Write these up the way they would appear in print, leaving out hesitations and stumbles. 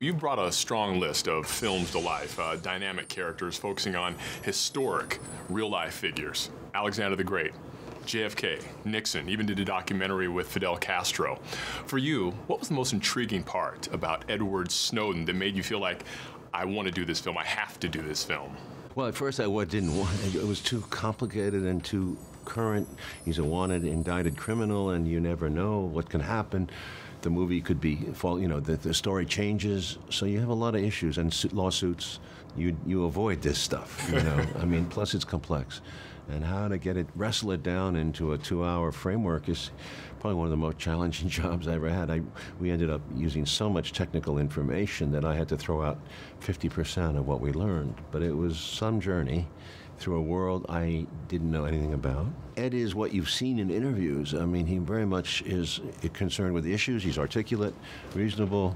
You brought a strong list of films to life, dynamic characters focusing on historic, real-life figures. Alexander the Great, JFK, Nixon, even did a documentary with Fidel Castro. For you, what was the most intriguing part about Edward Snowden that made you feel like, I want to do this film, I have to do this film? Well, at first I didn't want it. It was too complicated and too current. He's a wanted, indicted criminal, and you never know what can happen. The movie could be, the story changes, so you have a lot of issues and lawsuits. You avoid this stuff, I mean, plus it's complex. And how to wrestle it down into a 2-hour framework is probably one of the most challenging jobs I ever had. We ended up using so much technical information that I had to throw out 50% of what we learned. But it was some journey through a world I didn't know anything about. Ed is what you've seen in interviews. I mean, he very much is concerned with issues. He's articulate, reasonable.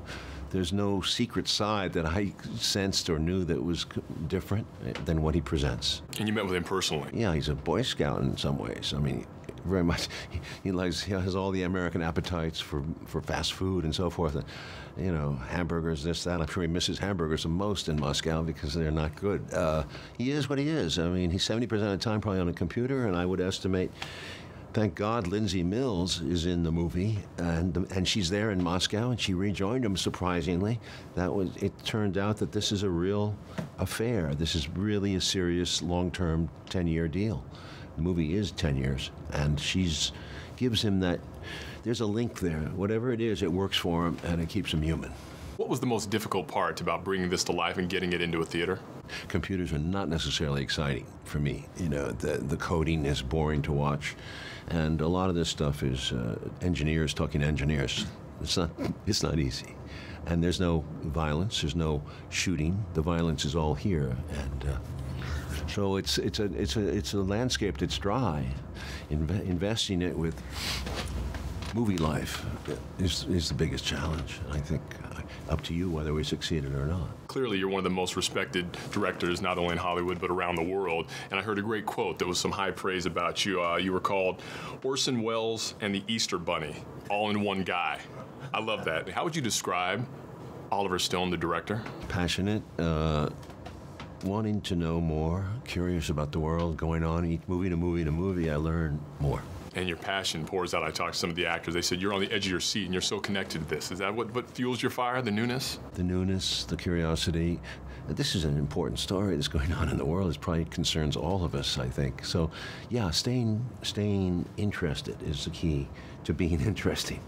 There's no secret side that I sensed or knew that was different than what he presents. And you met with him personally? Yeah, he's a Boy Scout in some ways. I mean, very much. He has all the American appetites for fast food and so forth. Hamburgers, this, that. I'm sure he misses hamburgers the most in Moscow because they're not good. He is what he is. I mean, he's 70% of the time probably on a computer, and I would estimate, thank God Lindsay Mills is in the movie, and she's there in Moscow, and she rejoined him, surprisingly. It turned out that this is a real affair. This is really a serious, long-term, 10-year deal. The movie is 10 years, and gives him that, there's a link there. Whatever it is, it works for him, and it keeps him human. What was the most difficult part about bringing this to life and getting it into a theater? Computers are not necessarily exciting for me. The coding is boring to watch, and a lot of this stuff is engineers talking to engineers. It's not easy, and there's no violence. There's no shooting. The violence is all here, and so it's a landscape that's dry. Investing it with movie life is the biggest challenge. I think up to you whether we succeeded or not. Clearly, you're one of the most respected directors, not only in Hollywood, but around the world. And I heard a great quote that was some high praise about you. You were called Orson Welles and the Easter Bunny, all in one guy. I love that. How would you describe Oliver Stone, the director? Passionate, wanting to know more, curious about the world going on. Each movie to movie to movie, I learn more. And your passion pours out. I talked to some of the actors. They said you're on the edge of your seat and you're so connected to this. Is that what fuels your fire, the newness? The newness, the curiosity. This is an important story that's going on in the world. It probably concerns all of us, I think. So, yeah, staying interested is the key to being interesting.